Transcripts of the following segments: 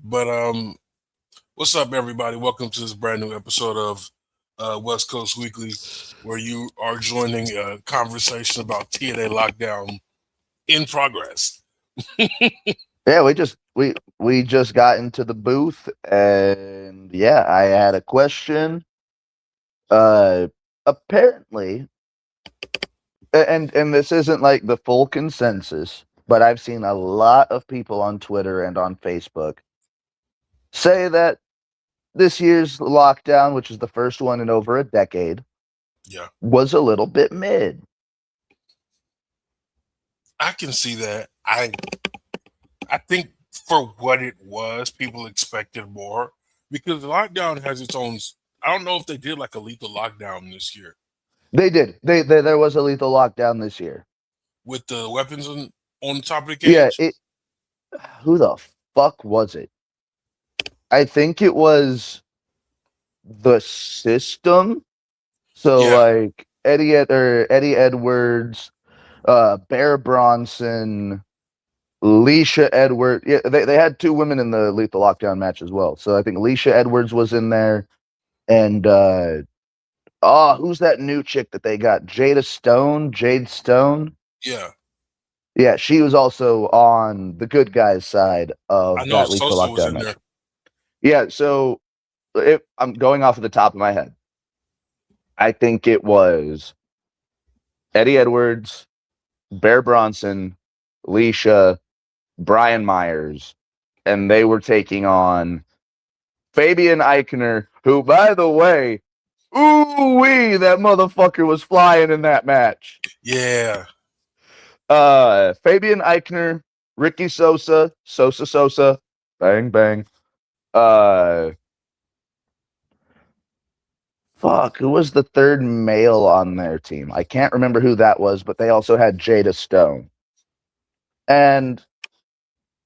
But what's up, everybody? Welcome to this brand new episode of West Coast Weekly, where you are joining a conversation about TNA lockdown in progress. Yeah, we just got into the booth, and yeah, I had a question. Uh Apparently, and this isn't like the full consensus, but I've seen a lot of people on Twitter and on Facebook say that this year's lockdown, which is the first one in over a decade, Yeah, was a little bit mid. I can see that. I think for what it was, people expected more because the lockdown has its own. I don't know if they did like a lethal lockdown this year They did. They there was a lethal lockdown this year. with the weapons on the top of the Yeah, cage. it who the fuck was it? I think it was the system. So Yeah, like Eddie Edwards, Bear Bronson, Leisha Edwards. Yeah, they had two women in the Lethal Lockdown match as well. So I think Leisha Edwards was in there, and who's that new chick that they got? Jade Stone. yeah. Yeah, she was also on the good guys' side I of know that Lethal Sosa was Lockdown in there. match. Yeah, so I'm going off of the top of my head. I think it was Eddie Edwards, Bear Bronson, Leisha, Brian Myers, and they were taking on Fabian Eichner, who, by the way, ooh wee, that motherfucker was flying in that match. Yeah, Fabian Eichner, Ricky Sosa, bang bang. Uh, who was the third male on their team? I can't remember who that was, but they also had Jada Stone. And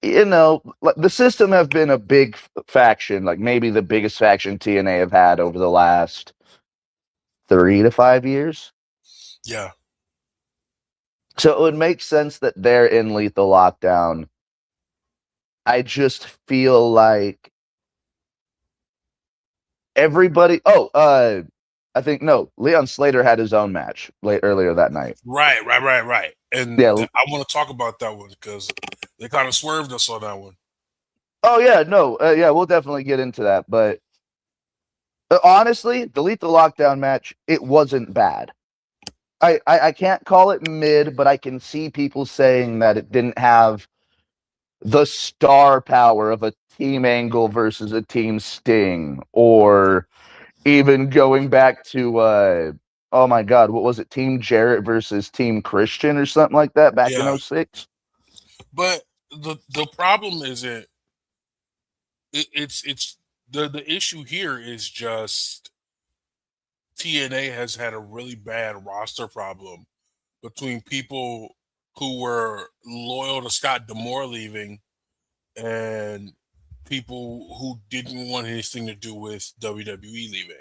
the system have been a big faction, like maybe the biggest faction TNA have had over the last 3 to 5 years. yeah. So it would make sense that they're in lethal lockdown. I just feel like everybody. I think no. Leon Slater had his own match late earlier that night. Right. And Yeah. I want to talk about that one because they kind of swerved us on that one. Oh yeah. No. Yeah. We'll definitely get into that. But honestly, the lethal lockdown match, it wasn't bad. I can't call it mid, but I can see people saying that it didn't have the star power of a Team Angle versus a Team Sting, or even going back to oh my god, what was it? Team Jarrett versus Team Christian or something like that back in Yeah, '06. but the problem isn't it's the issue here is just TNA has had a really bad roster problem between people who were loyal to Scott D'Amore leaving and people who didn't want anything to do with WWE leaving.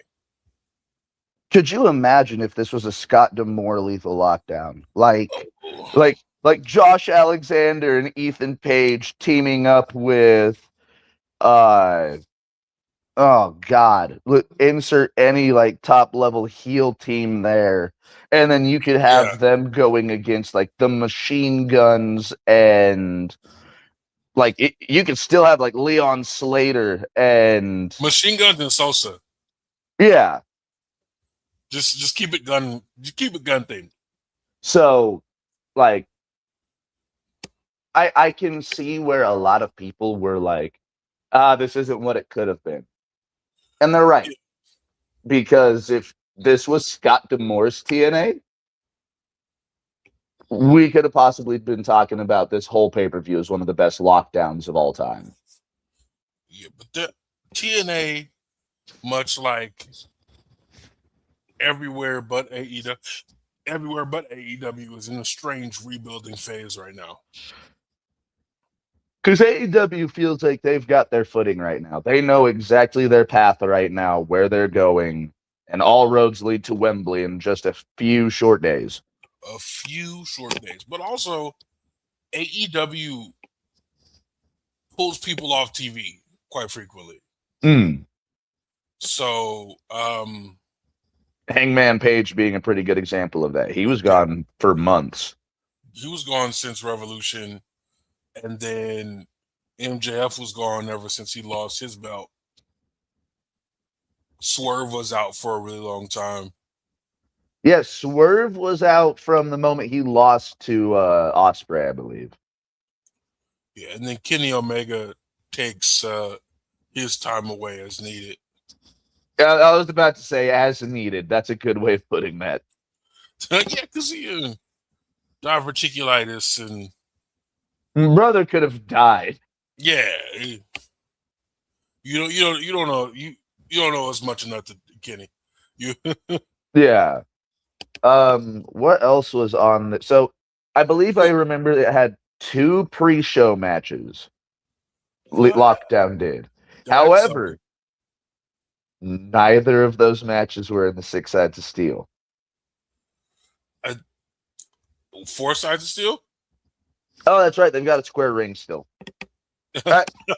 Could you imagine if this was a Scott D'Amore lethal lockdown? Oh, Like Josh Alexander and Ethan Page teaming up with uh oh god, insert any like top level heel team there, and then you could yeah, have them going against like the Machine Guns, and you could still have like Leon Slater and Machine Guns and Sosa. yeah. Just keep it gun thing. So like I can see where a lot of people were like, this isn't what it could have been, and they're right, because if this was Scott D'Amore's TNA, we could have possibly been talking about this whole pay-per-view as one of the best lockdowns of all time. Yeah, but the TNA, much like everywhere but AEW, everywhere but AEW is in a strange rebuilding phase right now. Because AEW feels like they've got their footing right now. They know exactly their path right now, where they're going, and all roads lead to Wembley in just a few short days. A few short days, but also AEW pulls people off TV quite frequently. Mm. So, Hangman Page being a pretty good example of that. He was yeah, gone for months. he was gone since Revolution, and then MJF was gone ever since he lost his belt. Swerve was out for a really long time. Yes, Swerve was out from the moment he lost to Ospreay, I believe. Yeah, and then Kenny Omega takes his time away as needed. I was about to say as needed. That's a good way of putting that. Yeah, because he diverticulitis and Brother could have died. yeah, you don't know you don't know as much enough to Kenny. You Yeah. What else was on the so I believe I remember it had 2 pre-show matches. what? Lockdown did. That's something. However, neither of those matches were in the 6 Sides of Steel. Four sides of steel. Oh, that's right. They've got a square ring still.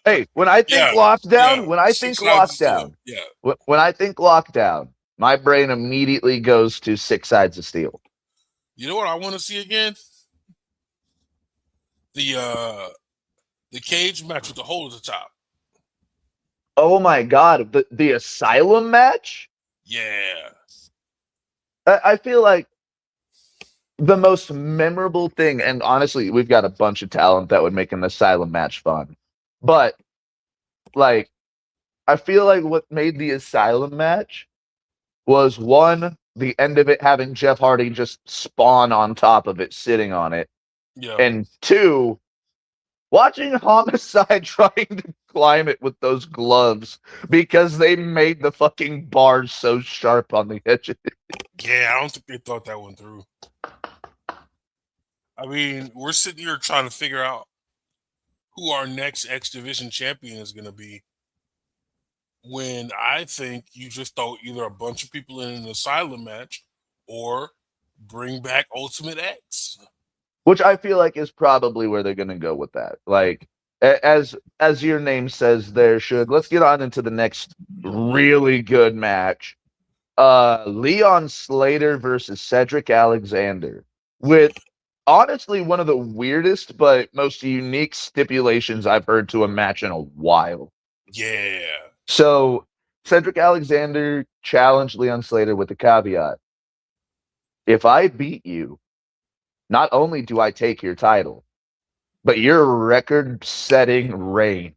Hey, when I think Yeah, yeah, lockdown, six sides of steel. Yeah, when I think lockdown, my brain immediately goes to 6 Sides of Steel. you know what I want to see again? The cage match with the hole at the top. Oh my god, the Asylum match? Yeah, I feel like the most memorable thing, and honestly, we've got a bunch of talent that would make an Asylum match fun. But like I feel like what made the Asylum match was one, the end of it having Jeff Hardy just spawn on top of it, sitting on it. yeah, And two, watching Homicide trying to climb it with those gloves because they made the fucking bars so sharp on the edge. yeah. I don't think they thought that one through. I mean, we're sitting here trying to figure out who our next X Division champion is going to be. When I think you just throw either a bunch of people in an Asylum match or bring back Ultimate X. Which I feel like is probably where they're going to go with that. Like as your name says there, should let's get on into the next really good match. Leon Slater versus Cedric Alexander with honestly one of the weirdest but most unique stipulations I've heard to a match in a while. Yeah. So Cedric Alexander challenged Leon Slater with the caveat: if I beat you, not only do I take your title, but your record-setting reign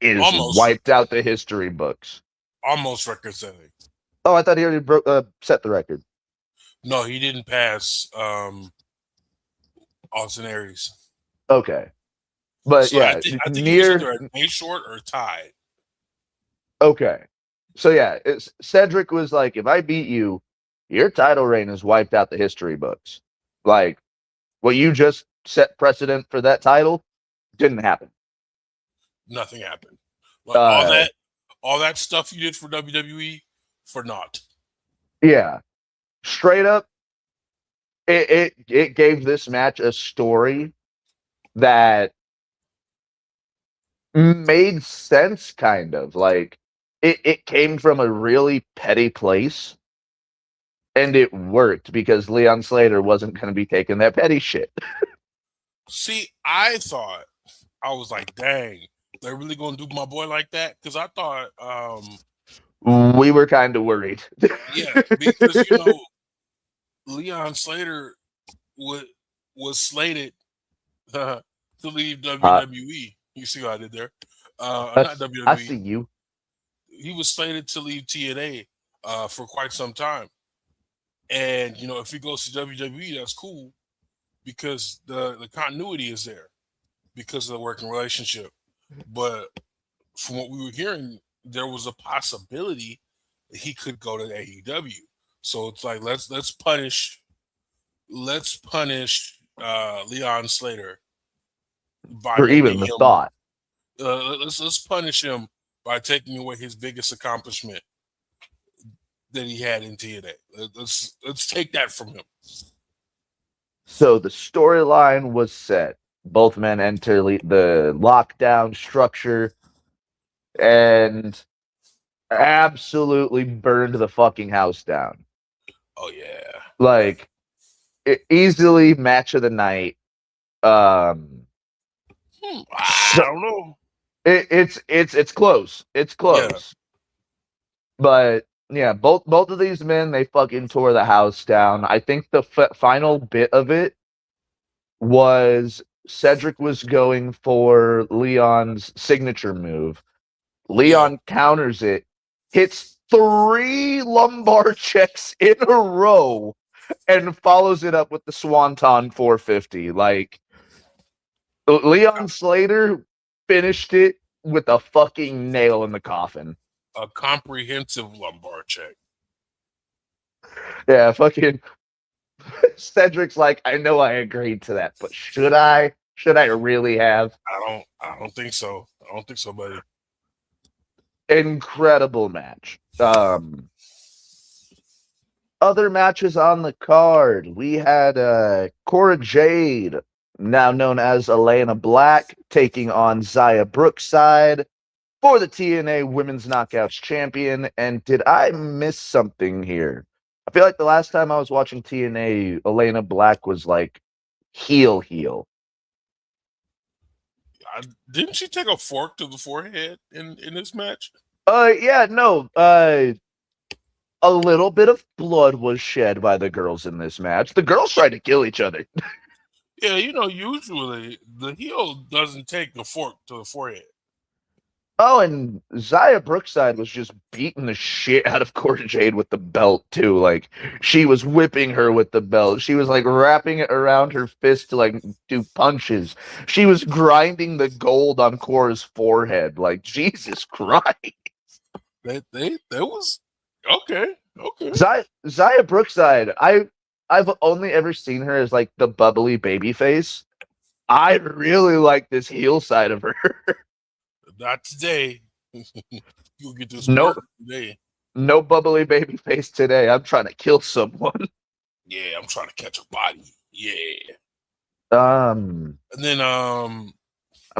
is Almost wiped out the history books. almost record setting. Oh, I thought he already set the record. No, he didn't pass Austin Aries. Okay. But So yeah, I think he was near. either a day short or tied. Okay. So yeah, Cedric was like, if I beat you, your title reign has wiped out the history books. Like, what you just set precedent for that title didn't happen. Nothing happened. Like all that stuff you did for WWE for naught. Yeah. Straight up, it gave this match a story that made sense, kind of. Like, it came from a really petty place, and it worked because Leon Slater wasn't going to be taking that petty shit. See, I was like, dang, they're really gonna do my boy like that? Because I thought We were kind of worried. yeah, because Leon Slater was slated to leave WWE. You see what I did there? Not I WWE. see you. He was slated to leave TNA for quite some time. And if he goes to WWE, that's cool because the continuity is there because of the working relationship. But from what we were hearing, there was a possibility that he could go to AEW. So it's like let's punish Leon Slater by For making even the him thought. let's punish him by taking away his biggest accomplishment that he had in TNA. Let's take that from him. So the storyline was set. Both men enter the lockdown structure. and absolutely burned the fucking house down. Oh yeah. Like easily match of the night. I So don't know. it's close. It's Yeah. close. But yeah, both of these men, they fucking tore the house down. I think the final bit of it was Cedric was going for Leon's signature move. Yeah. Leon counters it, hits 3 lumbar checks in a row, and follows it up with the Swanton 450. Like, Leon Slater finished it with a fucking nail in the coffin. A comprehensive lumbar check. Yeah, fucking Cedric's like, I know I agreed to that, but should I? Should I really have? I don't think so. I don't think so, buddy. Incredible match. Other matches on the card. We had Cora Jade, now known as Elena Black, taking on Zaya Brookside for the TNA Women's Knockouts Champion. And did I miss something here? I feel like the last time I was watching TNA, Elena Black was like heel. Didn't she take a fork to the forehead in this match? Yeah, no. A little bit of blood was shed by the girls in this match. The girls tried to kill each other. Yeah, you know, usually the heel doesn't take the fork to the forehead. Oh, and Zaya Brookside was just beating the shit out of Cora Jade with the belt, too. Like, she was whipping her with the belt. She was, like, wrapping it around her fist to, like, do punches. She was grinding the gold on Cora's forehead. Like, Jesus Christ. That was okay. Zaya Brookside, I've only ever seen her as, like, the bubbly baby face. I really like this heel side of her. Not today. You'll get this Nope. today. No bubbly baby face today. I'm trying to kill someone. Yeah, I'm trying to catch a body. Yeah. And then I'm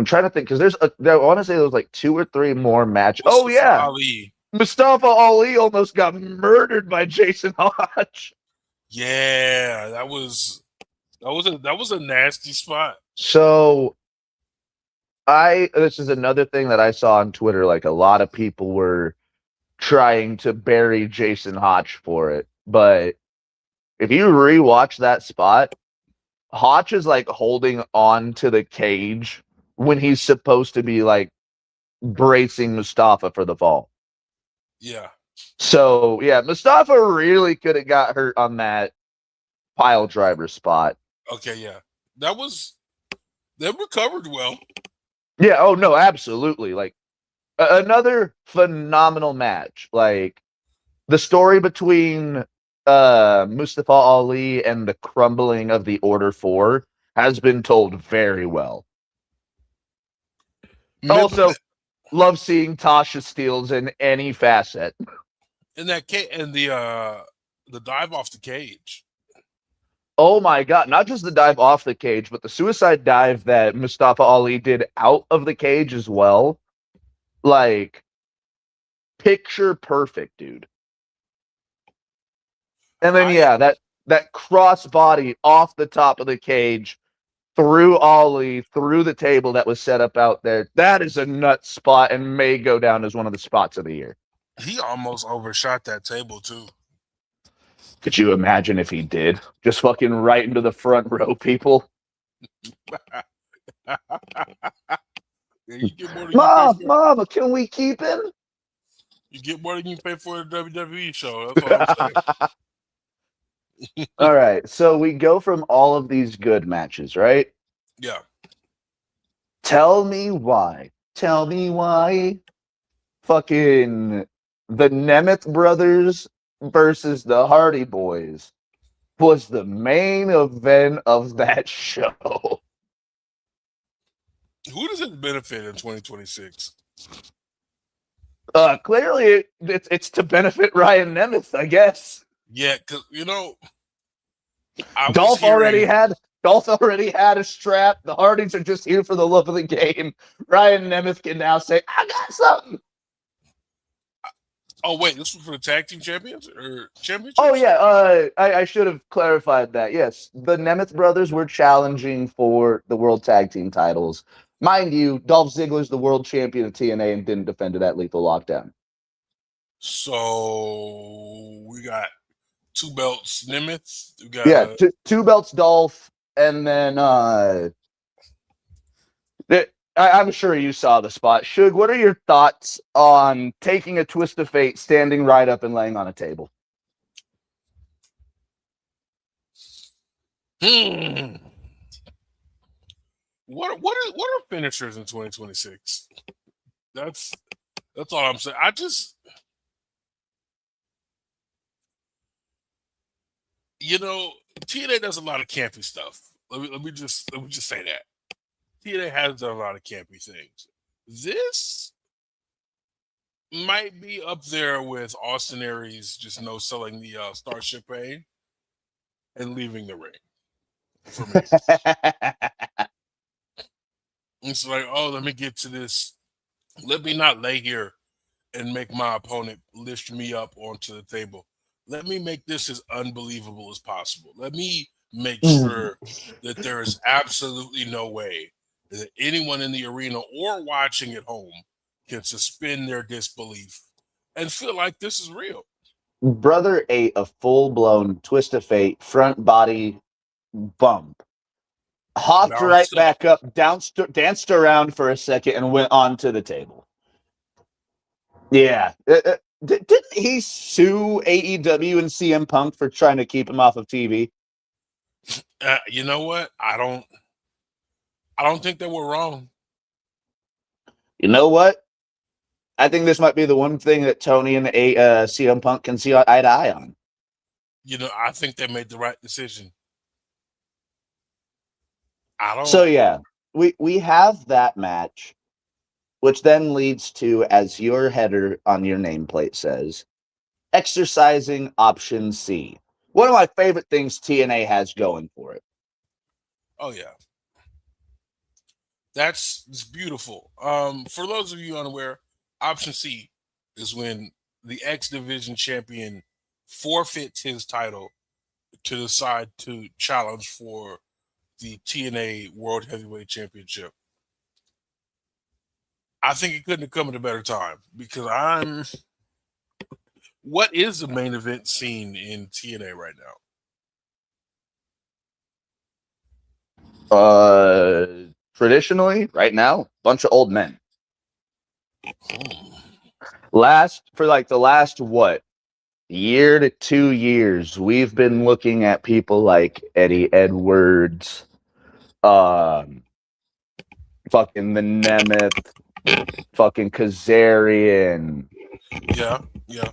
trying to think because I want to say there was like 2 or 3 more matches. Oh Mustafa yeah, Ali. Mustafa Ali almost got murdered by Jason Hodge. Yeah, that was a nasty spot. So this is another thing that I saw on Twitter. Like, a lot of people were trying to bury Jason Hodge for it, but if you rewatch that spot, Hodge is like holding on to the cage when he's supposed to be like bracing Mustafa for the fall. Yeah. So yeah, Mustafa really could have got hurt on that pile driver spot. Okay, yeah. They recovered well. Yeah, oh no, absolutely. Like, another phenomenal match. Like, the story between Mustafa Ali and the crumbling of the Order 4 has been told very well. Also, love seeing Tasha Steelz in any facet. And the dive off the cage. Oh my god, not just the dive off the cage, but the suicide dive that Mustafa Ali did out of the cage as well. Like, picture perfect, dude. And then that crossbody off the top of the cage through Ali, through the table that was set up out there. That is a nut spot and may go down as one of the spots of the year. He almost overshot that table too. Could you imagine if he did? Just fucking right into the front row, people. Mama, can we keep him? You get more than you pay for the WWE show. That's what I'm saying. All right, so we go from all of these good matches, right? Yeah. Tell me why. Tell me why. Fucking the Nemeth brothers versus the Hardy Boys was the main event of that show. Who does it benefit in 2026? Clearly it's to benefit Ryan Nemeth, I guess. Yeah, because Dolph already had Dolph already had a strap. The Hardys are just here for the love of the game. Ryan Nemeth can now say, I got something. Oh wait, this was for the tag team champions or Oh, championships? yeah. I should have clarified that. Yes, the Nemeth brothers were challenging for the World Tag Team titles. Mind you, Dolph Ziggler's the world champion of TNA and didn't defend it at Lethal Lockdown. So we got 2 belts, Nimitz. We got Yeah, two belts Dolph, and then I'm sure you saw the spot. Suge, what are your thoughts on taking a twist of fate, standing right up, and laying on a table? hmm. What are finishers in 2026? That's that's all I'm saying. TNA does a lot of campy stuff. Let me just say that TNA has done a lot of campy things. This might be up there with Austin Aries just no selling the Starship Pain and leaving the ring for me. It's like, oh, let me get to this. Let me not lay here and make my opponent lift me up onto the table. Let me make this as unbelievable as possible. Let me make sure that there is absolutely no way that anyone in the arena or watching at home can suspend their disbelief and feel like this is real. Brother ate a full-blown twist of fate front body bump, hopped right Bounced up. back up, danced around for a second, and went on to the table. Yeah. Didn't he sue AEW and CM Punk for trying to keep him off of TV? You know what? I don't think they were wrong. You know what? I think this might be the one thing that Tony and CM Punk can see eye to eye on. I think they made the right decision. I So don't. yeah, we have that match, which then leads to, as your header on your nameplate says, exercising option C. One of my favorite things TNA has going for it. Oh yeah, it's beautiful. For those of you unaware, option C is when the X Division champion forfeits his title to decide to challenge for the TNA World Heavyweight Championship. I think it couldn't have come at a better time because what is the main event scene in TNA right now? Traditionally, right now, bunch of old men. Hmm. For like the last what, year to 2 years, we've been looking at people like Eddie Edwards, fucking the Nemeth, fucking Kazarian. Yeah, yeah.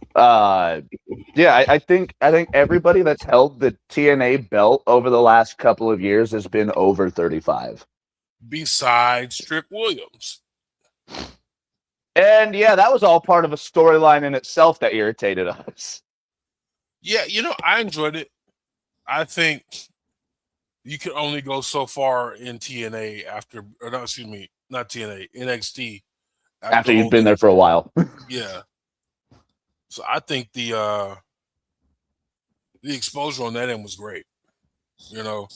I think everybody that's held the TNA belt over the last couple of years has been over 35. Besides Trick Williams. And yeah, that was all part of a storyline in itself that irritated us. Yeah, I enjoyed it. I think you can only go so far in TNA after, or no, excuse me, not TNA, NXT after After you've been holding, there for a while. yeah. So I think the exposure on that end was great. You know,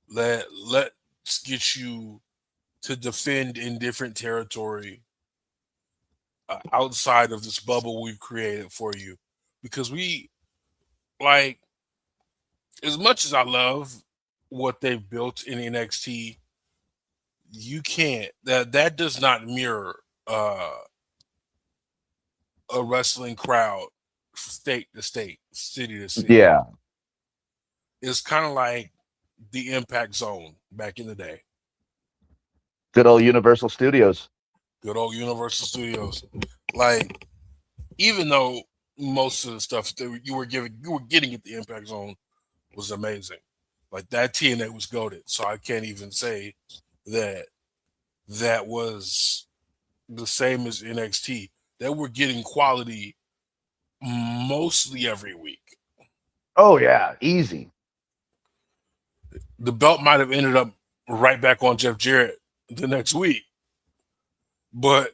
let's get you to defend in different territory outside of this bubble we've created for you, because we like as much as I love what they've built in NXT, you can't that does not mirror a wrestling crowd state to state, city to city. Yeah. It's kind of like the Impact Zone back in the day. Good old Universal Studios. Good old Universal Studios. Like, even though most of the stuff that you were getting at the Impact Zone was amazing. Like, that TNA was goated. So I can't even say that that was the same as NXT. That we're getting quality mostly every week. Oh yeah, easy. the belt might have ended up right back on Jeff Jarrett the next week. But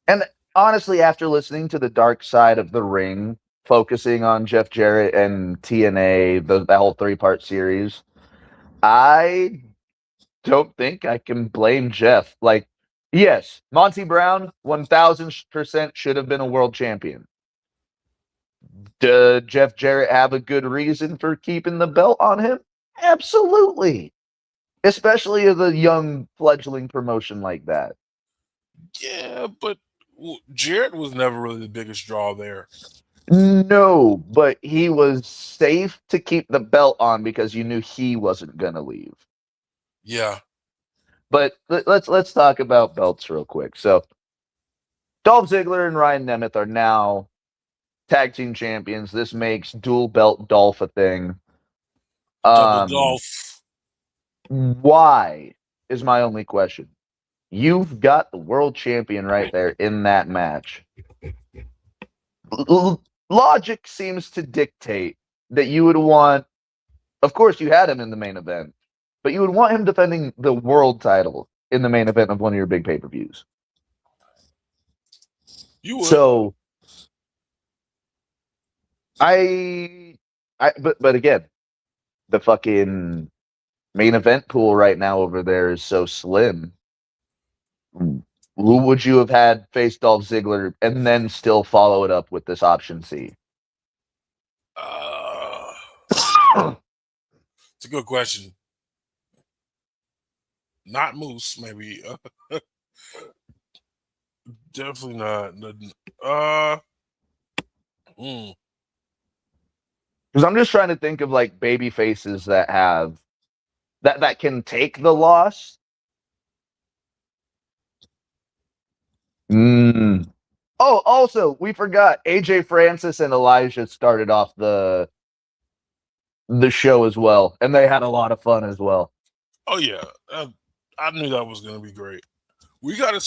And honestly, after listening to the Dark Side of the Ring, focusing on Jeff Jarrett and TNA, the whole 3-part series, I don't think I can blame Jeff. Like, yes, Monty Brown 1000% should have been a world champion. Did Jeff Jarrett have a good reason for keeping the belt on him? Absolutely. Especially as a young fledgling promotion like that. yeah, but Jarrett was never really the biggest draw there. No, but he was safe to keep the belt on because you knew he wasn't gonna leave. Yeah. But let's talk about belts real quick. So Dolph Ziggler and Ryan Nemeth are now tag team champions. This makes dual belt Dolph a thing. Double Dolph. Why is my only question. You've got the world champion right there in that match. Logic seems to dictate that you would want, of course, you had him in the main event, but you would want him defending the world title in the main event of one of your big pay-per-views. You would. So, but again, the fucking main event pool right now over there is so slim. Who would you have had face Dolph Ziggler and then still follow it up with this option C? It's a good question. Not Moose, maybe. Definitely not. Because I'm just trying to think of like baby faces that have that can take the loss. Oh, also, we forgot AJ Francis and Elijah started off the show as well, and they had a lot of fun as well. Oh yeah, I knew that was going to be great. We gotta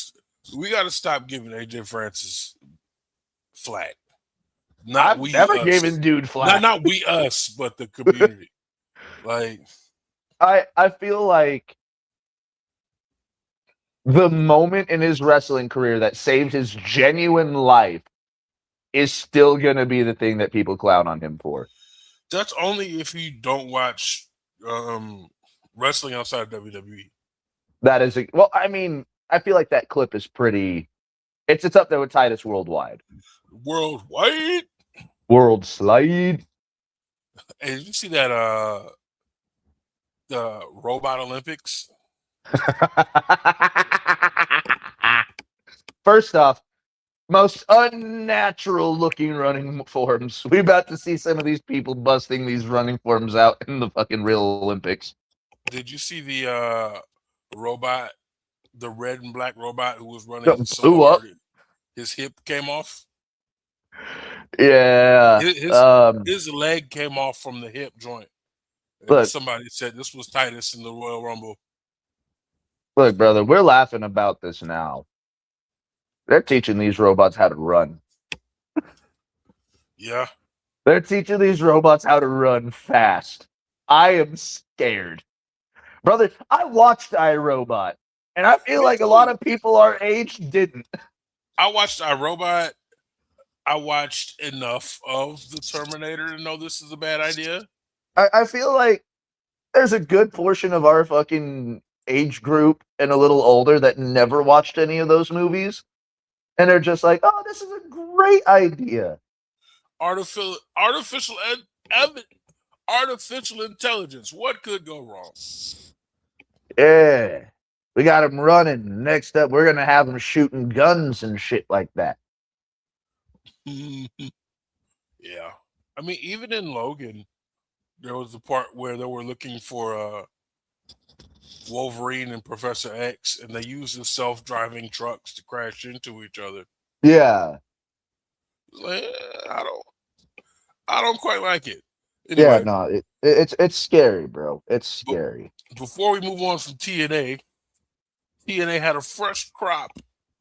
stop giving AJ Francis flack. I've never given dude flack. Not we us, but the community. Like I feel like the moment in his wrestling career that saved his genuine life is still going to be the thing that people clown on him for. That's only if you don't watch wrestling outside of WWE. That is well, I mean, I feel like that clip is pretty. It's up there with Titus Worldwide. Worldwide. World Slide. Hey, did you see that the Robot Olympics? First off, most unnatural looking running forms. We about to see some of these people busting these running forms out in the fucking real Olympics. Did you see the robot, the red and black robot who was running so hard his hip came off? Yeah. His leg came off from the hip joint. And look, somebody said this was Titus in the Royal Rumble. Look, brother, we're laughing about this now. They're teaching these robots how to run. Yeah. They're teaching these robots how to run fast. I am scared. Brother, I watched iRobot, and I feel like a lot of people our age didn't. I watched iRobot. I watched enough of the Terminator to know this is a bad idea. I feel like there's a good portion of our fucking age group and a little older that never watched any of those movies. And they're just like, oh, this is a great idea. Artificial intelligence. What could go wrong? Yeah. We got them running. Next up, we're going to have them shooting guns and shit like that. Yeah. I mean, even in Logan, there was a part where they were looking for Wolverine and Professor X, and they used the self-driving trucks to crash into each other. Yeah. Like, I don't quite like it. Anyway, yeah, no, it's scary, bro. It's scary. Before we move on from TNA had a fresh crop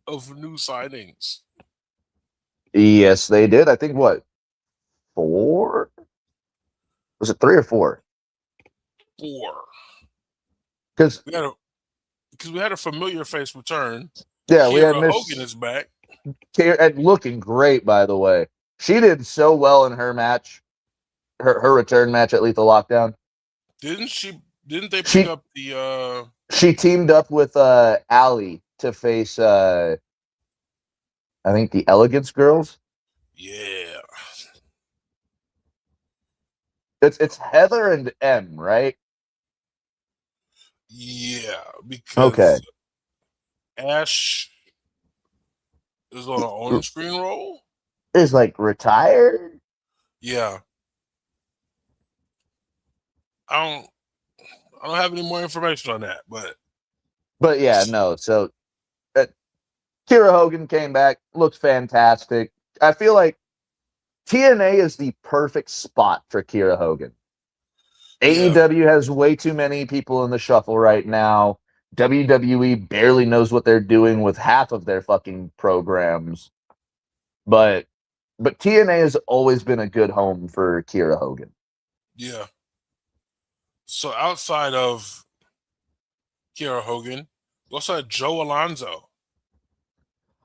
of new signings. Yes, they did. I think 4? Was it 3 or 4? 4. Because we had a familiar face return. yeah, we had Kiera Miss Hogan is back. and looking great, by the way. She did so well in her match, her return match at Lethal Lockdown. Didn't they pick up the? She teamed up with Allie to face I think the Elegance Girls. Yeah. It's Heather and M, right? Yeah, Okay. because Ash is on her own screen role. Is like retired. Yeah. I don't have any more information on that, But yeah, no. So Kiera Hogan came back, looked fantastic. I feel like TNA is the perfect spot for Kiera Hogan. yeah. AEW has way too many people in the shuffle right now. WWE barely knows what they're doing with half of their fucking programs. But TNA has always been a good home for Kiera Hogan. Yeah. So outside of Kiera Hogan, we also had Joe Alonzo.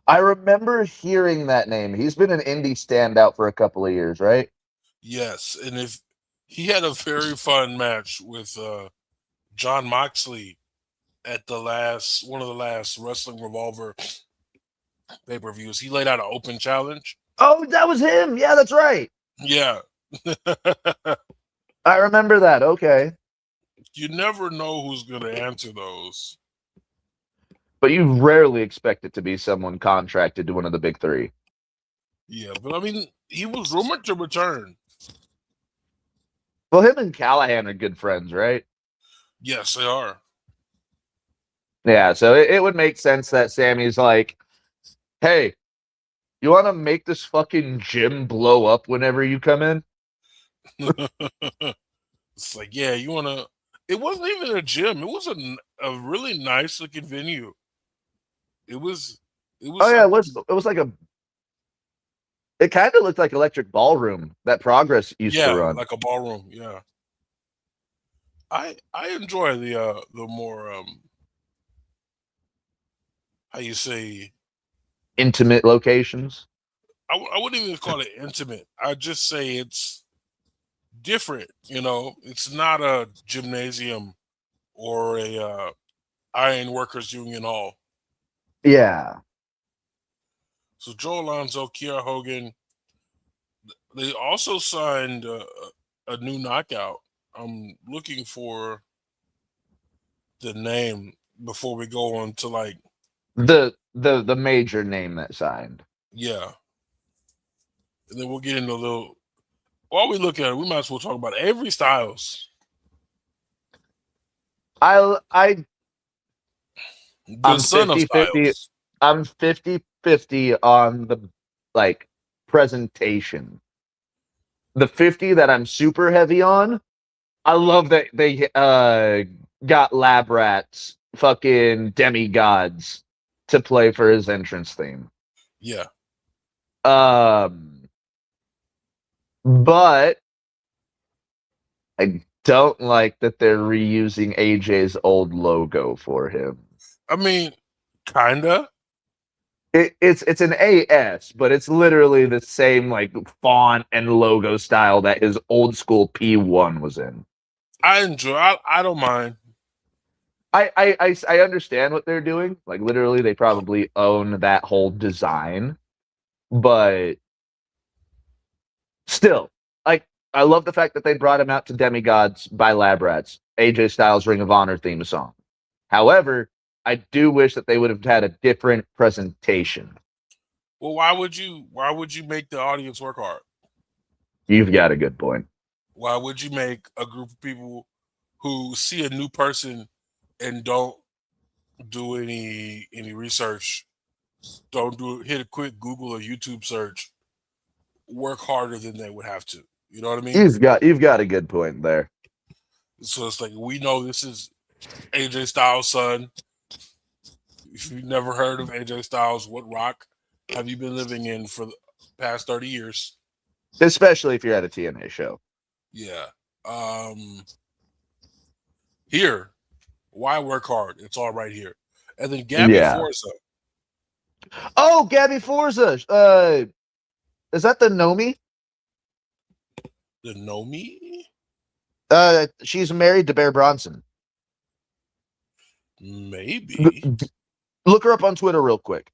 I remember hearing that name. He's been an indie standout for a couple of years, right? Yes, and if he had a very fun match with John Moxley at one of the last Wrestling Revolver pay-per-views. He laid out an open challenge. Oh, that was him. Yeah, that's right. Yeah. I remember that. Okay. You never know who's going to answer those. But you rarely expect it to be someone contracted to one of the big three. Yeah, but I mean, he was rumored to return. Well, him and Callahan are good friends, right? Yes, they are. Yeah, so it would make sense that Sammy's like, hey, you want to make this fucking gym blow up whenever you come in? It's like, yeah, you want to. It wasn't even a gym. It was a really nice looking venue. It was. Oh yeah, it was like a. It kind of looked like Electric Ballroom that Progress used to run. Like a ballroom. Yeah. I enjoy the more how you say Intimate locations. I wouldn't even call it intimate. I'd just say it's different. It's not a gymnasium or a iron workers union hall. Yeah. So Joe Alonzo, Kiera Hogan, they also signed a new knockout. I'm looking for the name before we go on to like the major name that signed. Yeah. And then we'll get into a little. While we look at it, we might as well talk about Avery Styles. I'm The son of 50-50. Styles. I'm 50-50 on the like presentation. The 50 that I'm super heavy on, I love that they got Lab Rats, fucking demigods, to play for his entrance theme. Yeah. But I don't like that they're reusing AJ's old logo for him. I mean, kinda. It's an AS, but it's literally the same like font and logo style that his old school P1 was in. I enjoy. I don't mind. I understand what they're doing. Like literally, they probably own that whole design, but still, like I love the fact that they brought him out to Demigods by Lab Rats, AJ Styles Ring of Honor theme song. However, I do wish that they would have had a different presentation. Well, why would you make the audience work hard? You've got a good point. Why would you make a group of people who see a new person and don't do any research, hit a quick Google or YouTube search, work harder than they would have to? You know what I mean? You've got a good point there. So it's like, we know this is AJ Styles' son. If you've never heard of AJ Styles, what rock have you been living in for the past 30 years? Especially if you're at a TNA show. Yeah. Here, Why work hard? It's all right here. And then Gabby Yeah. Forza. Oh, Gabby Forza. Is that the Nomi? The Nomi? She's married to Bear Bronson. Maybe. Look her up on Twitter real quick.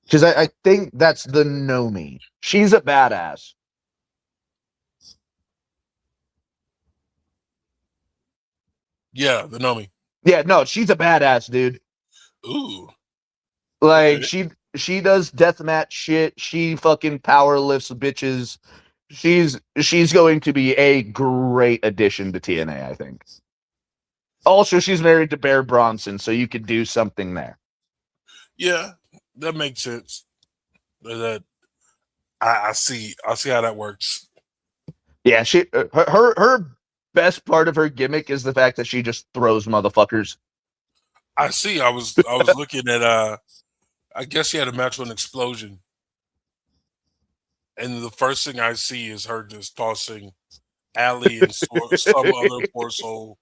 Because I think that's the Nomi. She's a badass. Yeah, the Nomi. Yeah, no, she's a badass, dude. Ooh. Like Okay. she does deathmatch shit. She fucking power lifts bitches. She's going to be a great addition to TNA, I think. Also, she's married to Bear Bronson, so you could do something there. Yeah, that makes sense. That I see. I see how that works. Yeah, she her best part of her gimmick is the fact that she just throws motherfuckers. I see. I was looking at I guess she had a match with an explosion. And the first thing I see is her just tossing Allie and some other poor soul.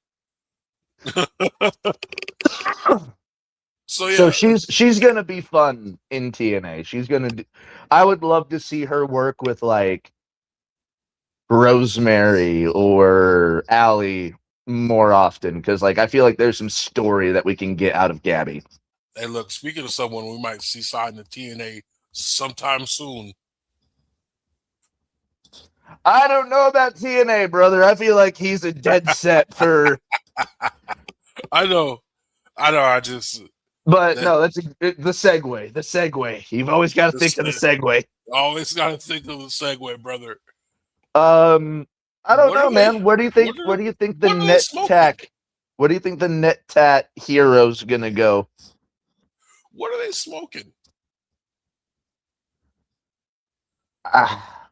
So So yeah, she's gonna be fun in TNA. She's gonna. I would love to see her work with like Rosemary or Allie more often because like I feel like there's some story that we can get out of Gabby. hey, look. Speaking of someone we might see sign the TNA sometime soon. I don't know about TNA, brother. I feel like he's a dead set for. I know. I just But that no, that's the segue. The segue. You've always got to this think of the segue. always got to think of the segue, brother. I don't What know, are they? man. Where do you think? Where do you think the What are they net smoking? tack? Where do you think the net tat hero's gonna go? What are they smoking? Ah,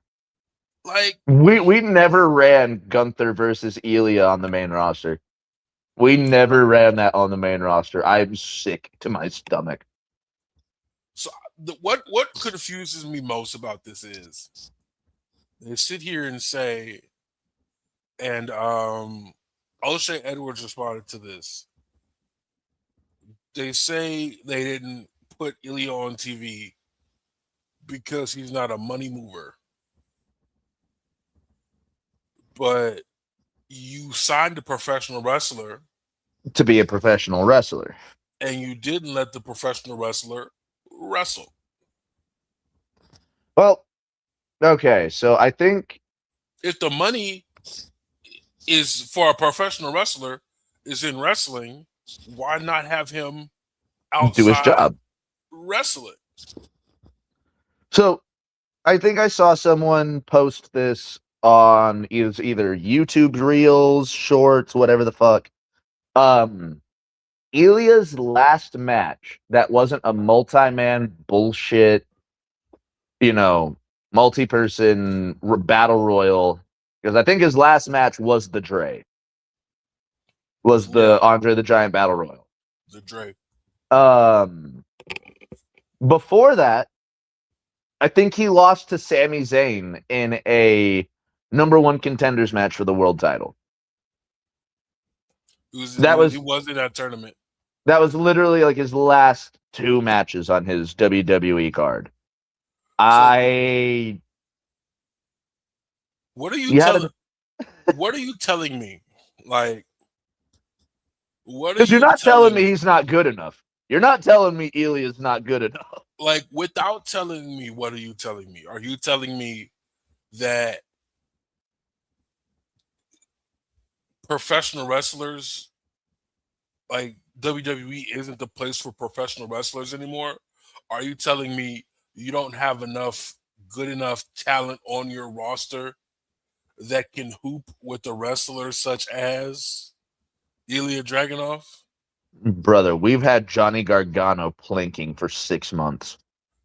Like we never ran Gunther versus Ilya on the main roster. We never ran that on the main roster. I'm sick to my stomach. so. What confuses me most about this is they sit here and say, and O'Shea Edwards responded to this. They say they didn't put Ilya on TV because he's not a money mover, but you signed a professional wrestler To be a professional wrestler. and you didn't let the professional wrestler wrestle. Well, okay, so I think If the money is for a professional wrestler is in wrestling, why not have him do his outside job. wrestling? So I think I saw someone post this on either YouTube Reels, Shorts, whatever the fuck. Ilya's last match that wasn't a multi-man bullshit, you know, multi-person battle royal. Because I think his last match was Yeah, the Andre the Giant battle royal. the Drake. Um, Before that, I think he lost to Sami Zayn in a number one contenders match for the world title. That He was was in that tournament. that was literally like his last two matches on his WWE card. So I what are you you had telling? a What are you telling me? Like, what are because you're you not telling telling me me? he's not good enough. You're not telling me Ilya's not good enough. Like, without telling me, what are you telling me? Are you telling me that professional wrestlers, like WWE, isn't the place for professional wrestlers anymore? Are you telling me you don't have enough good enough talent on your roster that can hoop with the wrestlers such as Ilya Dragunov? Brother, we've had Johnny Gargano planking for 6 months.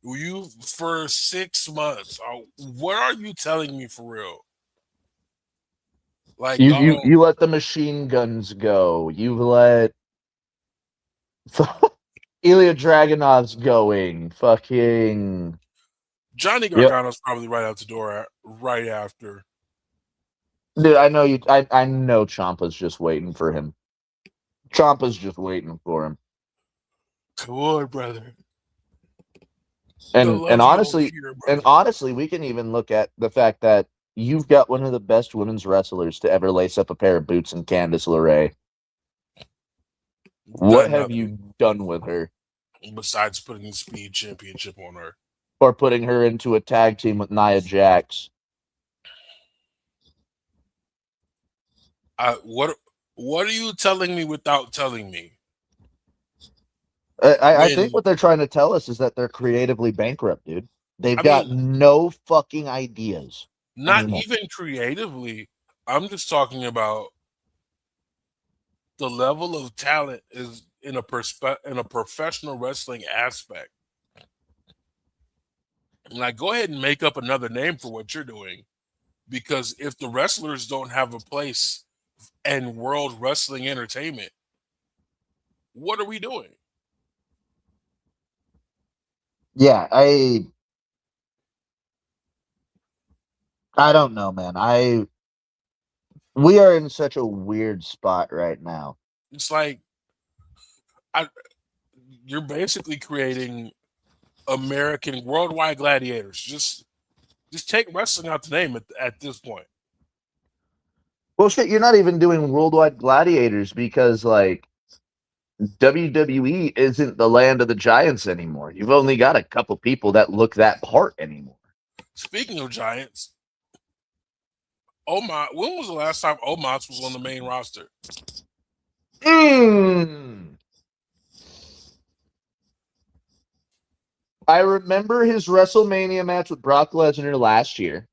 You for 6 months. What are you telling me for real? Like You y'all you don't. you let the machine guns go. You've let Ilya Dragunov's going. Fucking Johnny yep. Gargano's probably right out the door right after. Dude, I know you. I know Ciampa's just waiting for him. Ciampa's just waiting for him. Come on, brother. The And love you over here, brother. honestly, we can even look at the fact that you've got one of the best women's wrestlers to ever lace up a pair of boots in Candice LeRae. What Done have nothing you done with her? besides putting the Speed Championship on her. Or putting her into a tag team with Nia Jax? What are you telling me without telling me? I think When what they're trying to tell us is that they're creatively bankrupt, dude. They've I got mean, no fucking ideas not anymore. even creatively. I'm just talking about the level of talent is in a professional wrestling aspect. Like, go ahead and make up another name for what you're doing, because if the wrestlers don't have a place in world wrestling entertainment, what are we doing? Yeah, I don't know, man. We are in such a weird spot right now. It's like I, you're basically creating American worldwide gladiators. Just take wrestling out the name at this point. Well, shit, you're not even doing worldwide gladiators because like WWE isn't the land of the giants anymore. You've only got a couple people that look that part anymore. Speaking of giants, Omos. When was the last time Omos was on the main roster? Mm. I remember his WrestleMania match with Brock Lesnar last year.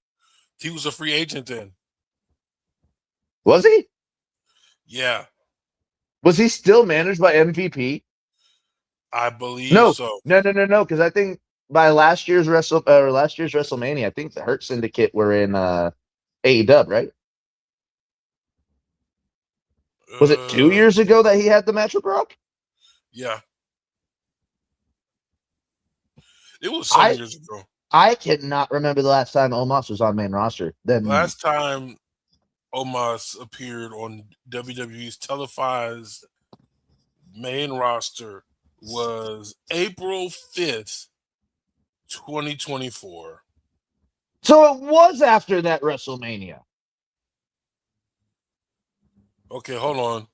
He was a free agent then. Was he? Yeah, Was he still managed by MVP? I believe No, so. no. Because I think by last year's WrestleMania, I think the Hurt Syndicate were in AEW, right? Was it 2 years ago that he had the match with Brock? Yeah, it was some I years ago. I cannot remember the last time Omos was on main roster. Then Last time Omos appeared on WWE's televised main roster was April 5th, 2024. so it was after that WrestleMania. Okay, hold on.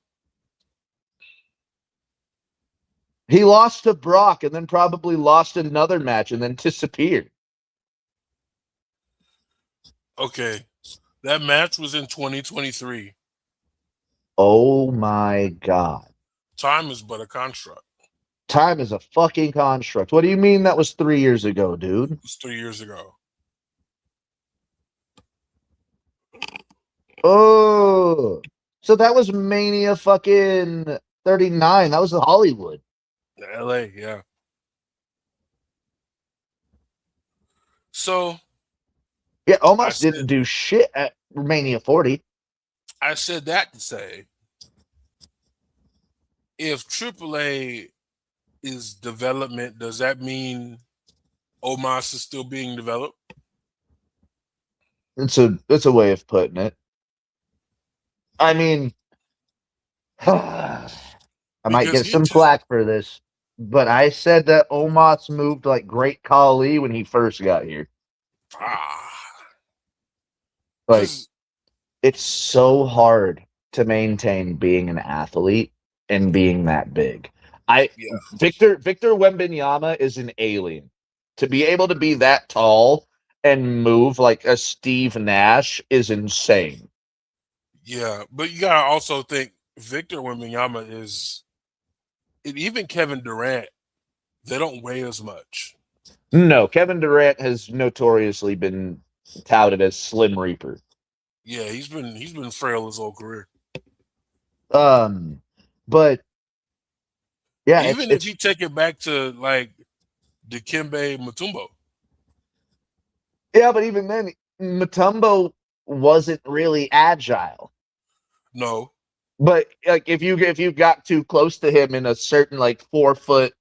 He lost to Brock and then probably lost another match and then disappeared. Okay, that match was in 2023. Oh my god. Time is but a construct. Time is a fucking construct. What do you mean that was 3 years ago, dude? It was 3 years ago. Oh. So that was Mania fucking 39. That was the Hollywood. LA, yeah. So Yeah, I almost said didn't do shit at Mania 40. I said that to say, if AAA is development, does that mean Omos is still being developed? It's a way of putting it. I mean, I might Because get he some just flack for this, but I said that Omos moved like Great Khali when he first got here. Like, because it's so hard to maintain being an athlete and being that big. I yeah, Victor Wembanyama is an alien. To be able to be that tall and move like a Steve Nash is insane. yeah, but you gotta also think Victor Wembanyama is, and even Kevin Durant. They don't weigh as much. No, Kevin Durant has notoriously been touted as Slim Reaper. Yeah, he's been frail his whole career. Um, but yeah, Even if you take it back to like Dikembe Mutombo. yeah, but even then, Mutombo wasn't really agile. No, But like if you got too close to him in a certain like 4 foot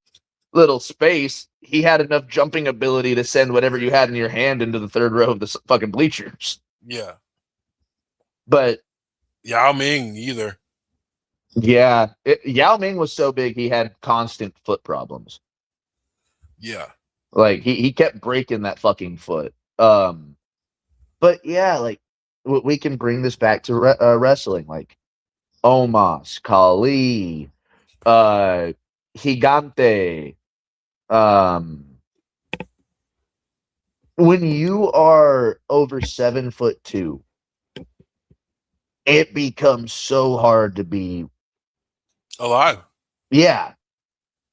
little space, he had enough jumping ability to send whatever you had in your hand into the third row of the fucking bleachers. yeah. But Yao Ming either. yeah, Yao Ming was so big he had constant foot problems. Yeah. Like he kept breaking that fucking foot. But yeah, like we can bring this back to wrestling, like Omos, Kali, Gigante. Um, when you are over 7'2", it becomes so hard to be. Alive. Yeah,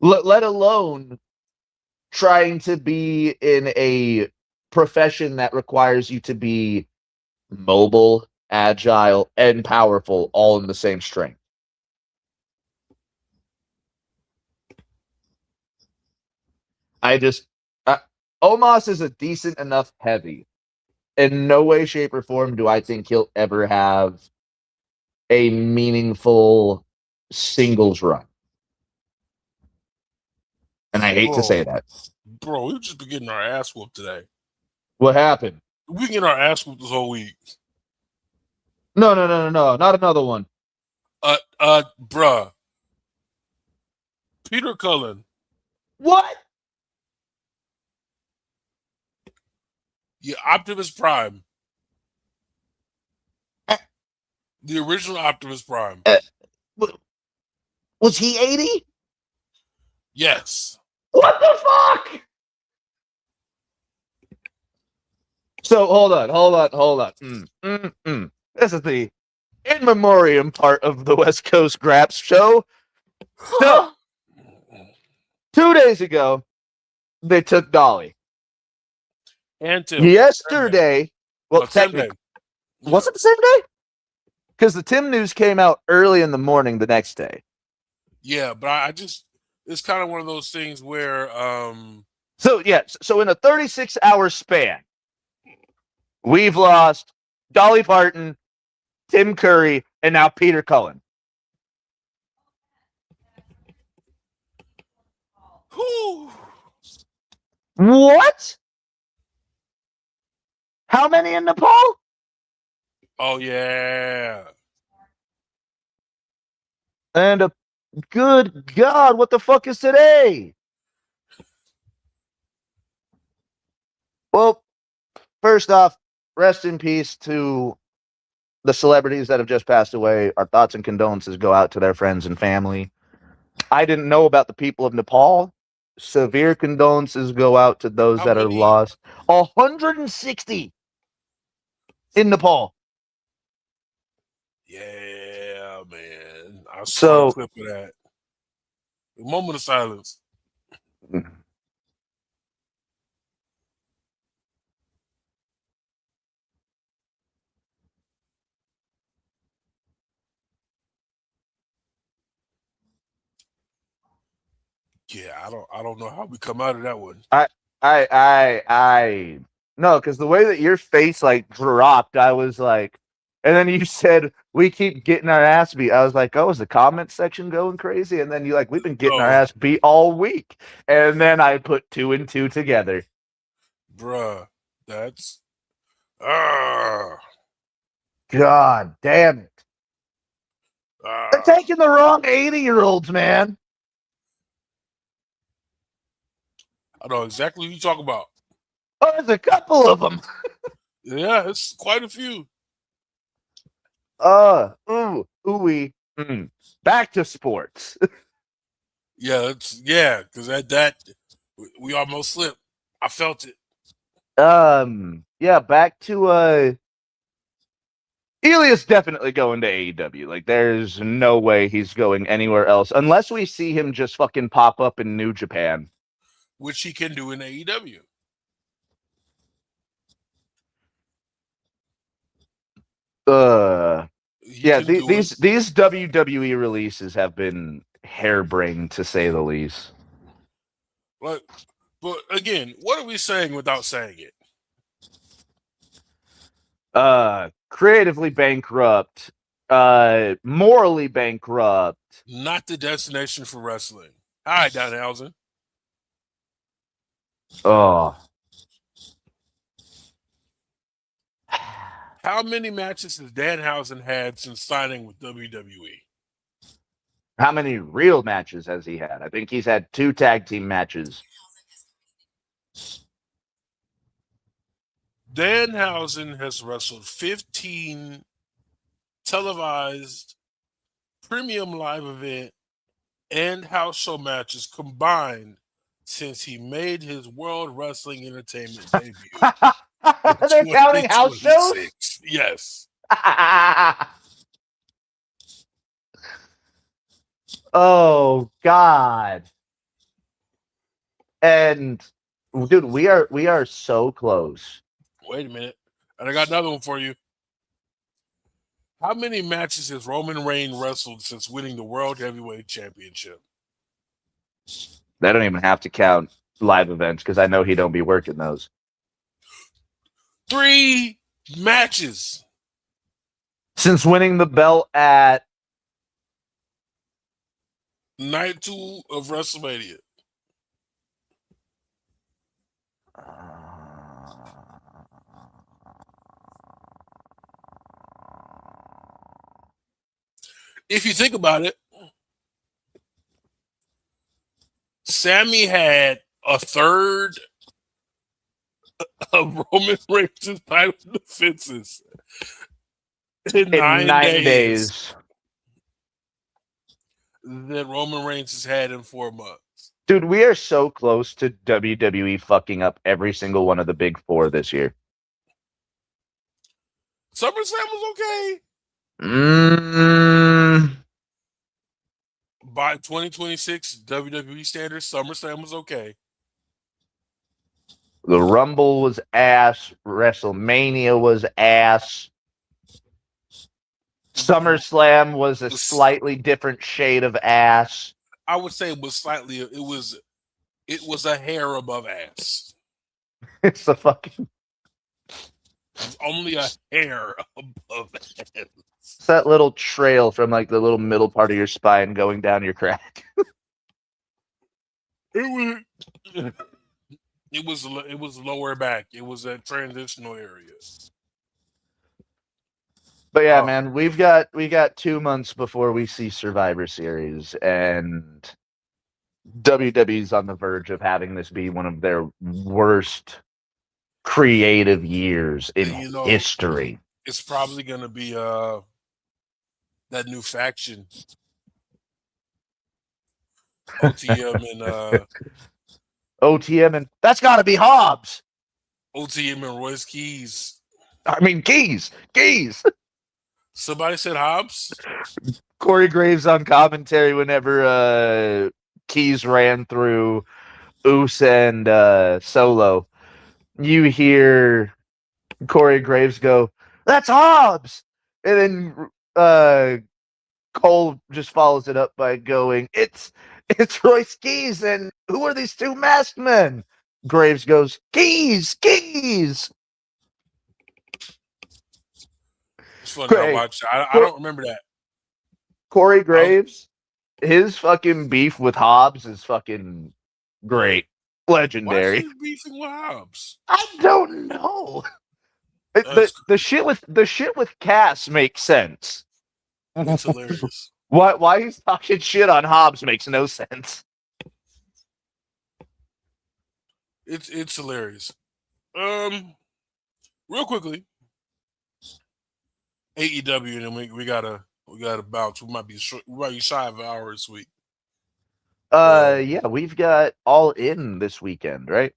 let alone trying to be in a profession that requires you to be mobile, agile, and powerful all in the same strength. I just Omos is a decent enough heavy. In no way, shape, or form do I think he'll ever have a meaningful singles run. And I hate to say that. Bro, we've just been getting our ass whooped today. What happened? We get our ass whooped this whole week. No, not another one. Bruh. Peter Cullen. What? Yeah, Optimus Prime. Uh, The original Optimus Prime. Was he 80? Yes. What the fuck? So hold on. This is the in memoriam part of the West Coast Graps show. So 2 days ago, they took Dolly. And Tim. Yesterday, well, technically, was it the same day? Because the Tim news came out early in the morning the next day. Yeah, but I just, it's kind of one of those things where So in a 36-hour span, we've lost Dolly Parton, Tim Curry, and now Peter Cullen. Whew. What? How many in Nepal? Oh yeah. And good God, what the fuck is today? Well, first off, rest in peace to the celebrities that have just passed away. Our thoughts and condolences go out to their friends and family. I didn't know about the people of Nepal. Severe condolences go out to those that are lost. 160 in Nepal. Yeah, man. I saw So, a clip of that. A moment of silence. Yeah, I don't know how we come out of that one. No, because the way that your face like dropped, I was like, and then you said we keep getting our ass beat. I was like, oh, is the comment section going crazy? And then you like, we've been getting our ass beat all week. And then I put 2 and 2 together. Bruh, that's God damn it. They're taking the wrong 80-year-olds, man. I know exactly who you talk about. Oh, there's a couple of them. Yeah, it's quite a few. Back to sports. Because that we almost slipped. I felt it. Back to Elias definitely going to AEW. Like, there's no way he's going anywhere else unless we see him just fucking pop up in New Japan, which he can do in AEW. These WWE releases have been harebrained to say the least. But again, what are we saying without saying it? Creatively bankrupt, morally bankrupt. Not the destination for wrestling. Hi, Danhausen. Oh. How many matches has Danhausen had since signing with WWE? How many real matches has he had? I think he's had 2 tag team matches. Danhausen has wrestled 15 televised premium live event and house show matches combined since he made his World Wrestling Entertainment debut in They're counting house shows? 2026. Yes. Oh God. And dude, we are so close. Wait a minute. And I got another one for you. How many matches has Roman Reigns wrestled since winning the World Heavyweight Championship? They don't even have to count live events because I know he don't be working those. 3 matches. Since winning the belt at Night 2 of WrestleMania. If you think about it, Sammy had a third of Roman Reigns' title defenses in 9 days that Roman Reigns has had in 4 months. Dude, we are so close to WWE fucking up every single one of the big 4 this year. SummerSlam was okay. By 2026 WWE standards, SummerSlam was okay. The Rumble was ass. WrestleMania was ass. SummerSlam was a slightly different shade of ass. I would say it was slightly. It was a hair above ass. It's a fucking. It's only a hair above ass. It's that little trail from like the little middle part of your spine going down your crack. It was lower back. It was a transitional area. But yeah, man, we got 2 months before we see Survivor Series, and WWE's on the verge of having this be one of their worst creative years in history. It's probably going to be that new faction, OTM and that's got to be Hobbs. OTM and Royce Keys. I mean Keys. Somebody said Hobbs. Corey Graves on commentary whenever Keys ran through Uso and Solo. You hear Corey Graves go, "That's Hobbs," and then Cole just follows it up by going, "It's Royce Keys, and who are these 2 masked men?" Graves goes, "Keys." It's funny. I watched. I don't remember that. Corey Graves, his fucking beef with Hobbs is fucking great, legendary. Why is he beefing with Hobbs? I don't know. The shit with Cass makes sense. It's hilarious. Why he's talking shit on Hobbs makes no sense. It's hilarious. Real quickly, AEW, and then we gotta bounce. We might be shy of an hour this week. Yeah, we've got All In this weekend, right?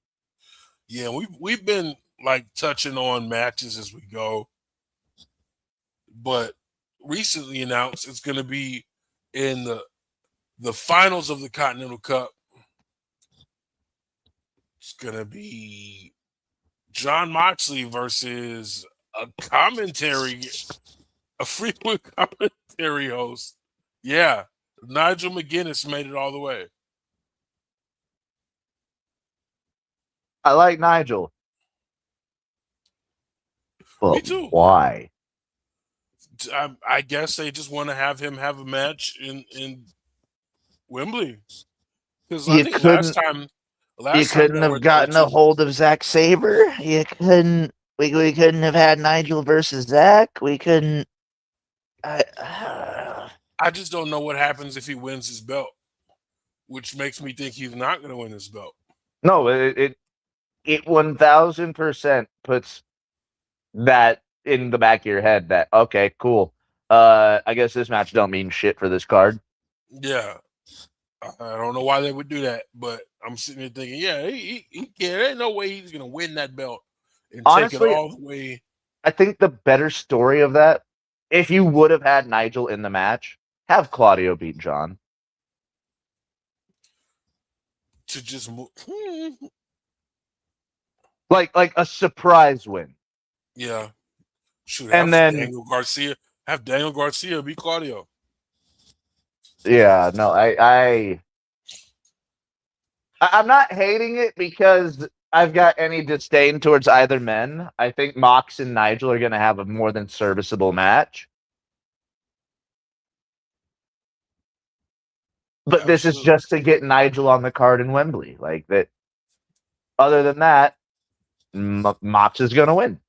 Yeah, we've been like touching on matches as we go, but recently announced it's going to be in the finals of the Continental Cup. It's going to be John Moxley versus a frequent commentary host. Yeah, Nigel McGuinness made it all the way. I like Nigel. But me too. Why? I guess they just want to have him have a match in Wembley. Because I think last time you couldn't have gotten a hold of Zack Sabre. You couldn't. We couldn't have had Nigel versus Zach. We couldn't. I just don't know what happens if he wins his belt, which makes me think he's not going to win his belt. No, it 1000% puts that in the back of your head that okay, cool. I guess this match don't mean shit for this card. Yeah. I don't know why they would do that, but I'm sitting here thinking, yeah, he can't. There ain't no way he's going to win that belt and Honestly, take it all the way. I think the better story of that, if you would have had Nigel in the match, have Claudio beat John. To just move. Like a surprise win. Yeah. Shoot, And then Daniel Garcia beat Claudio. Yeah, no, I'm not hating it because I've got any disdain towards either men. I think Mox and Nigel are going to have a more than serviceable match. But Absolutely. this is just to get Nigel on the card in Wembley. Like that. Other than that, Mox is going to win.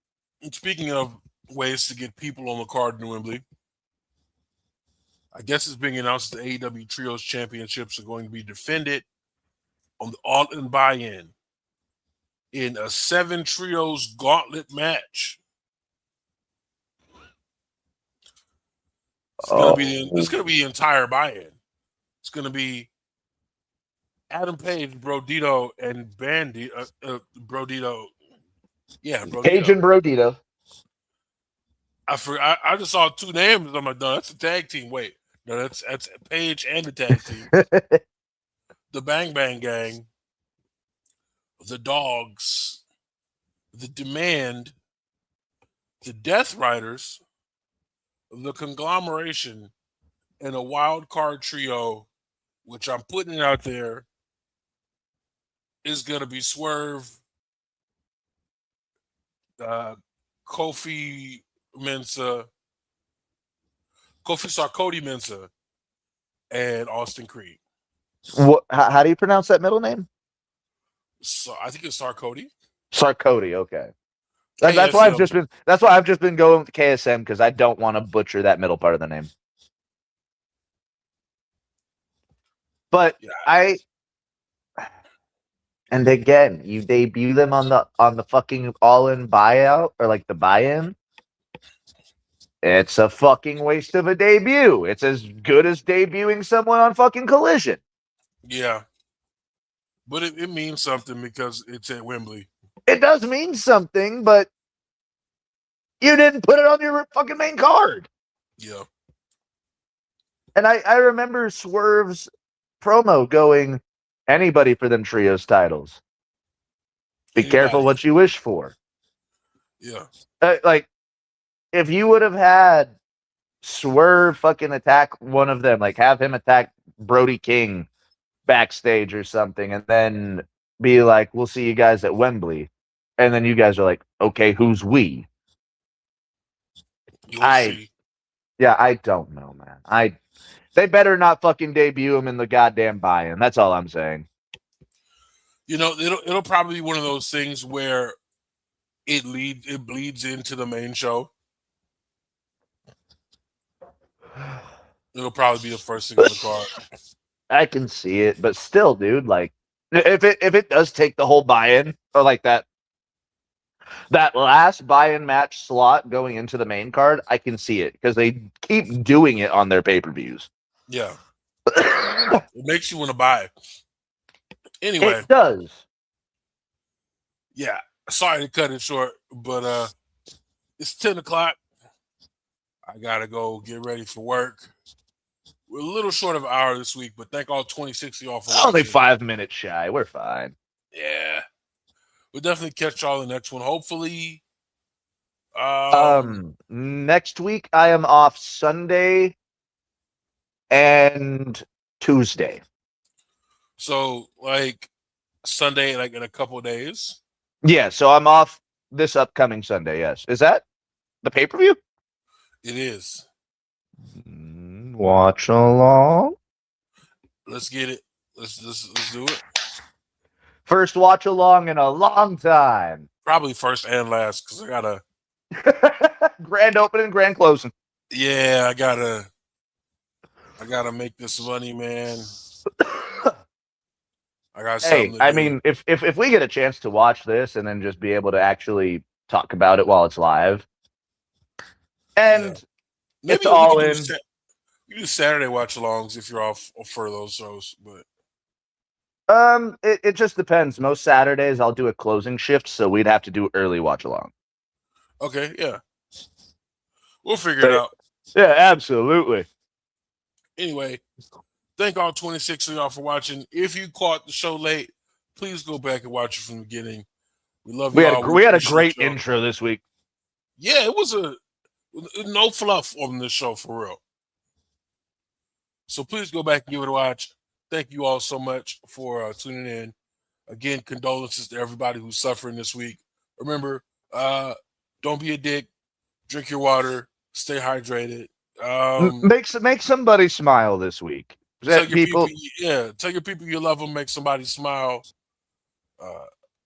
And speaking of ways to get people on the card in Wembley, I guess it's being announced that the AEW Trios Championships are going to be defended on the All-In Buy-In in a 7 Trios Gauntlet match. It's going to be the entire buy-in. It's going to be Adam Page, Brodito, and Brodito. Yeah, Brodito. Page and Brodito. I just saw 2 names. I'm like, no, that's a tag team. Wait, no, that's Page and the tag team. The Bang Bang Gang, the Dogs, the Demand, the Death Riders, the Conglomeration, and a wild card trio, which I'm putting it out there, is going to be Swerve, Kofi Sarkodie Mensah, and Austin Creed. What? How do you pronounce that middle name? So I think it's Sarkodie. Sarkodie. Okay. That's why I've just been. That's why I've just been going with KSM because I don't want to butcher that middle part of the name. But yeah. And again, you debut them on the fucking All-In buyout or like the buy-in. It's a fucking waste of a debut. It's as good as debuting someone on fucking Collision. Yeah. But it means something because it's at Wembley. It does mean something, but you didn't put it on your fucking main card. Yeah. And I remember Swerve's promo going, anybody for them trios titles. Be careful what you wish for. Yeah. Like, if you would have had Swerve fucking attack one of them, like have him attack Brody King backstage or something, and then be like, we'll see you guys at Wembley. And then you guys are like, okay, who's we? See. Yeah, I don't know, man. They better not fucking debut him in the goddamn buy-in. That's all I'm saying. You know, it'll probably be one of those things where it bleeds into the main show. It'll probably be the first thing on the card. I can see it, but still, dude, like if it does take the whole buy-in or like that last buy-in match slot going into the main card, I can see it because they keep doing it on their pay-per-views. Yeah. It makes you want to buy. Anyway. It does. Yeah. Sorry to cut it short, but it's 10 o'clock. I gotta go get ready for work. We're a little short of an hour this week, but thank all 26 of y'all for watching. Only 5 minutes shy. We're fine. Yeah. We'll definitely catch y'all in the next one. Hopefully. Next week I am off Sunday and Tuesday. So like Sunday, like in a couple of days? Yeah, so I'm off this upcoming Sunday, yes. Is that the pay-per-view? It is. Watch along. Let's get it. Let's do it. First watch along in a long time. Probably first and last because I gotta. Grand opening, grand closing. Yeah, I gotta make this money, man. I got Hey, something to I do. mean, if we get a chance to watch this and then just be able to actually talk about it while it's live, Yeah, and it's maybe we all could in. you do Saturday watch alongs if you're off for those shows. But It just depends. Most Saturdays I'll do a closing shift, so we'd have to do early watch along. okay, yeah, we'll figure it out. Yeah, absolutely. Anyway, thank all 26 of y'all for watching. If you caught the show late, please go back and watch it from the beginning. We love y'all. We had a appreciate great y'all. intro this week. Yeah, it was no fluff on this show for real. So please go back and give it a watch. Thank you all so much for tuning in. Again, condolences to everybody who's suffering this week. Remember, don't be a dick. Drink your water. Stay hydrated. Make somebody smile this week. Tell your People, people, yeah, tell your people you love them. Make somebody smile.